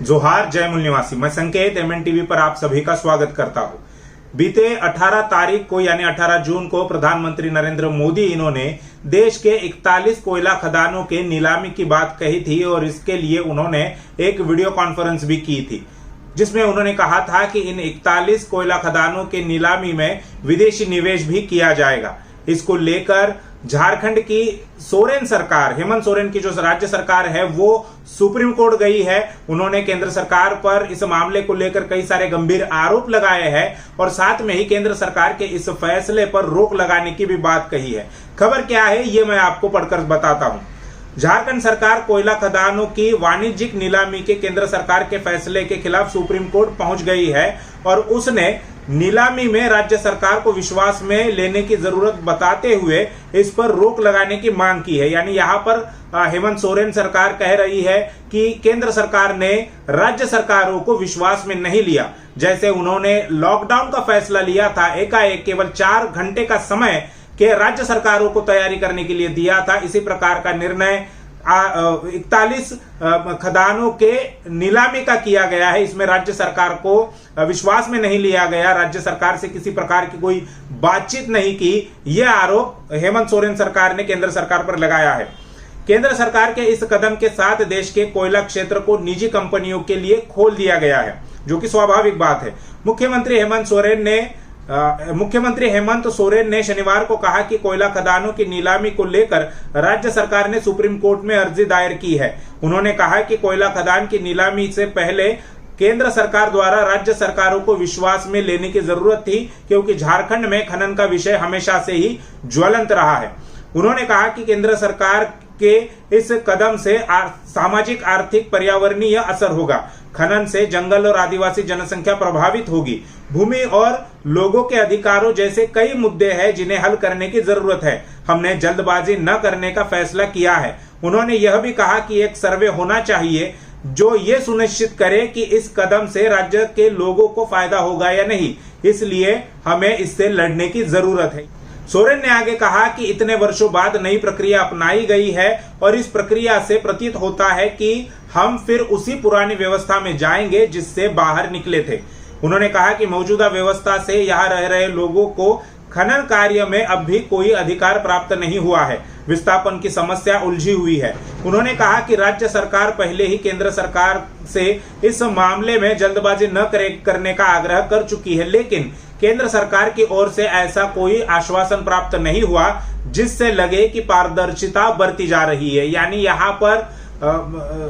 जोहार जय मूल निवासी। मैं संकेत MNTV पर आप सभी का स्वागत करता हूं। बीते 18 तारीख को यानी 18 जून को प्रधानमंत्री नरेंद्र मोदी इन्होंने देश के 41 कोयला खदानों के नीलामी की बात कही थी और इसके लिए उन्होंने एक वीडियो कॉन्फ्रेंस भी की थी, जिसमें उन्होंने कहा था कि इन 41 कोयला खदानों के नीलामी में विदेशी निवेश भी किया जाएगा। इसको लेकर झारखंड की सोरेन सरकार, हेमंत सोरेन की जो राज्य सरकार है, वो सुप्रीम कोर्ट गई है। उन्होंने केंद्र सरकार पर इस मामले को लेकर कई सारे गंभीर आरोप लगाए हैं और साथ में ही केंद्र सरकार के इस फैसले पर रोक लगाने की भी बात कही है। खबर क्या है ये मैं आपको पढ़कर बताता हूं। झारखंड सरकार कोयला खदानों की वाणिज्यिक नीलामी के केंद्र सरकार के फैसले के खिलाफ सुप्रीम कोर्ट पहुंच गई है और उसने नीलामी में राज्य सरकार को विश्वास में लेने की जरूरत बताते हुए इस पर रोक लगाने की मांग की है। यानी यहाँ पर हेमंत सोरेन सरकार कह रही है कि केंद्र सरकार ने राज्य सरकारों को विश्वास में नहीं लिया। जैसे उन्होंने लॉकडाउन का फैसला लिया था, एकाएक केवल 4 घंटे का समय के राज्य सरकारों को तैयारी करने के लिए दिया था, इसी प्रकार का निर्णय 41 खदानों के नीलामी का किया गया है। इसमें राज्य सरकार को विश्वास में नहीं लिया गया, राज्य सरकार से किसी प्रकार की कोई बातचीत नहीं की। यह आरोप हेमंत सोरेन सरकार ने केंद्र सरकार पर लगाया है। केंद्र सरकार के इस कदम के साथ देश के कोयला क्षेत्र को निजी कंपनियों के लिए खोल दिया गया है, जो कि स्वाभाविक बात है। मुख्यमंत्री हेमंत सोरेन ने शनिवार को कहा कि कोयला खदानों की नीलामी को लेकर राज्य सरकार ने सुप्रीम कोर्ट में अर्जी दायर की है। उन्होंने कहा कि कोयला खदान की नीलामी से पहले केंद्र सरकार द्वारा राज्य सरकारों को विश्वास में लेने की जरूरत थी, क्योंकि झारखंड में खनन का विषय हमेशा से ही ज्वलंत रहा है। उन्होंने कहा कि केंद्र सरकार के इस कदम से सामाजिक, आर्थिक, पर्यावरणीय असर होगा। खनन से जंगल और आदिवासी जनसंख्या प्रभावित होगी। भूमि और लोगों के अधिकारों जैसे कई मुद्दे हैं जिन्हें हल करने की जरूरत है। हमने जल्दबाजी न करने का फैसला किया है। उन्होंने यह भी कहा कि एक सर्वे होना चाहिए जो ये सुनिश्चित करे कि इस कदम से राज्य के लोगों को फायदा होगा या नहीं, इसलिए हमें इससे लड़ने की जरूरत है। सोरेन ने आगे कहा कि इतने वर्षों बाद नई प्रक्रिया अपनाई गई है और इस प्रक्रिया से प्रतीत होता है कि हम फिर उसी पुरानी व्यवस्था में जाएंगे जिससे बाहर निकले थे। उन्होंने कहा कि मौजूदा व्यवस्था से यहाँ रह रहे लोगों को खनन कार्य में अब भी कोई अधिकार प्राप्त नहीं हुआ है। विस्थापन की समस्या उलझी हुई है। उन्होंने कहा कि राज्य सरकार पहले ही केंद्र सरकार से इस मामले में जल्दबाजी न करने का आग्रह कर चुकी है, लेकिन केंद्र सरकार की ओर से ऐसा कोई आश्वासन प्राप्त नहीं हुआ जिससे लगे कि पारदर्शिता बरती जा रही है। यानी यहाँ पर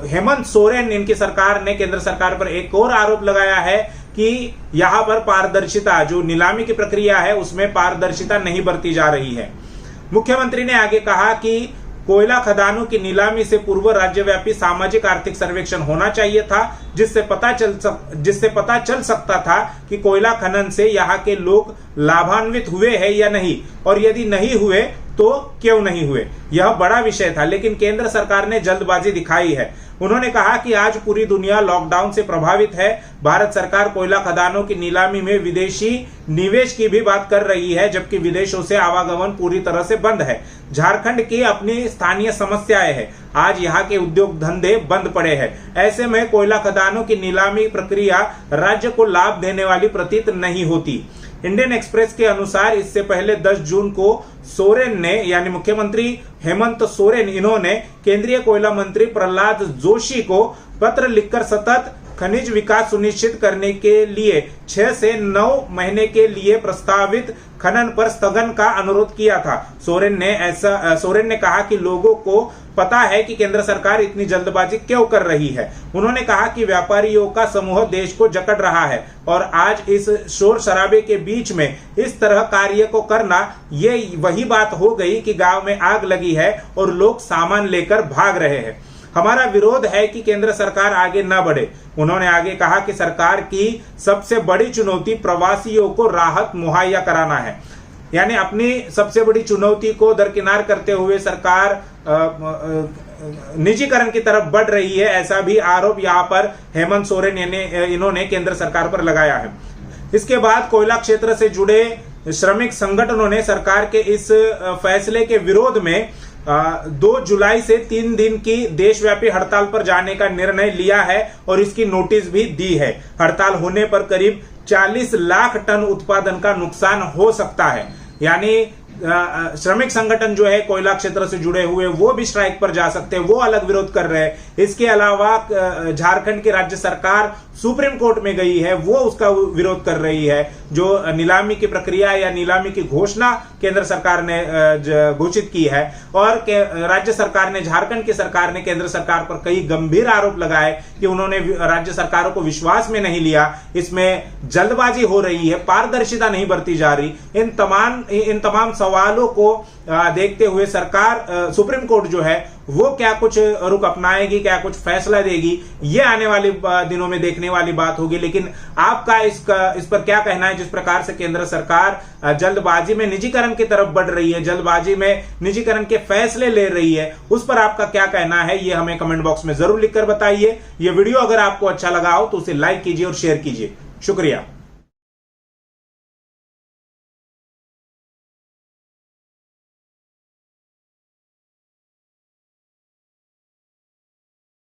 हेमंत सोरेन, इनकी सरकार ने केंद्र सरकार पर एक और आरोप लगाया है कि यहाँ पर पारदर्शिता, जो नीलामी की प्रक्रिया है उसमें पारदर्शिता नहीं बरती जा रही है। मुख्यमंत्री ने आगे कहा कि कोयला खदानों की नीलामी से पूर्व राज्यव्यापी सामाजिक आर्थिक सर्वेक्षण होना चाहिए था, जिससे पता चल सकता था कि कोयला खनन से यहाँ के लोग लाभान्वित हुए हैं या नहीं, और यदि नहीं हुए तो क्यों नहीं हुए। यह बड़ा विषय था, लेकिन केंद्र सरकार ने जल्दबाजी दिखाई है। उन्होंने कहा कि आज पूरी दुनिया लॉकडाउन से प्रभावित है। भारत सरकार कोयला खदानों की नीलामी में विदेशी निवेश की भी बात कर रही है, जबकि विदेशों से आवागमन पूरी तरह से बंद है। झारखंड की अपनी स्थानीय समस्याएं हैं। आज यहाँ के उद्योग धंधे बंद पड़े हैं। ऐसे में कोयला खदानों की नीलामी प्रक्रिया राज्य को लाभ देने वाली प्रतीत नहीं होती। इंडियन एक्सप्रेस के अनुसार इससे पहले 10 जून को सोरेन ने, यानी मुख्यमंत्री हेमंत सोरेन, इन्होंने केंद्रीय कोयला मंत्री प्रहलाद जोशी को पत्र लिखकर सतत खनिज विकास सुनिश्चित करने के लिए 6 से 9 महीने के लिए प्रस्तावित खनन पर स्थगन का अनुरोध किया था। सोरेन ने कहा कि लोगों को पता है कि केंद्र सरकार इतनी जल्दबाजी क्यों कर रही है। उन्होंने कहा कि व्यापारियों का समूह देश को जकड़ रहा है और आज इस शोर शराबे के बीच में इस तरह कार्य को करना, ये वही बात हो गई कि गांव में आग लगी है और लोग सामान लेकर भाग रहे हैं। हमारा विरोध है कि केंद्र सरकार आगे न बढ़े। उन्होंने आगे कहा कि सरकार की सबसे बड़ी चुनौती प्रवासियों को राहत मुहैया कराना है। यानी अपनी सबसे बड़ी चुनौती को दरकिनार करते हुए सरकार निजीकरण की तरफ बढ़ रही है, ऐसा भी आरोप यहाँ पर हेमंत सोरेन इन्होंने केंद्र सरकार पर लगाया है। इसके बाद कोयला क्षेत्र से जुड़े श्रमिक संगठनों ने सरकार के इस फैसले के विरोध में 2 जुलाई से 3 दिन की देशव्यापी हड़ताल पर जाने का निर्णय लिया है और इसकी नोटिस भी दी है। हड़ताल होने पर करीब 40 लाख टन उत्पादन का नुकसान हो सकता है। यानी श्रमिक संगठन जो है कोयला क्षेत्र से जुड़े हुए वो भी स्ट्राइक पर जा सकते हैं, वो अलग विरोध कर रहे हैं। इसके अलावा झारखंड की राज्य सरकार सुप्रीम कोर्ट में गई है, वो उसका विरोध कर रही है। जो नीलामी की प्रक्रिया या नीलामी की घोषणा केंद्र सरकार ने घोषित की है और राज्य सरकार ने, झारखंड की सरकार ने केंद्र सरकार पर कई गंभीर आरोप लगाए कि उन्होंने राज्य सरकारों को विश्वास में नहीं लिया, इसमें जल्दबाजी हो रही है, पारदर्शिता नहीं बरती जा रही। इन तमाम सवालों को देखते हुए सरकार, सुप्रीम कोर्ट जो है वो क्या कुछ रुख अपनाएगी, क्या कुछ फैसला देगी, ये आने वाले दिनों में देखने वाली बात होगी। लेकिन आपका इस पर क्या कहना है? जिस प्रकार से केंद्र सरकार जल्दबाजी में निजीकरण की तरफ बढ़ रही है, जल्दबाजी में निजीकरण के फैसले ले रही है, उस पर आपका क्या कहना है, ये हमें कमेंट बॉक्स में जरूर लिखकर बताइए। ये वीडियो अगर आपको अच्छा लगा हो तो उसे लाइक कीजिए और शेयर कीजिए। शुक्रिया।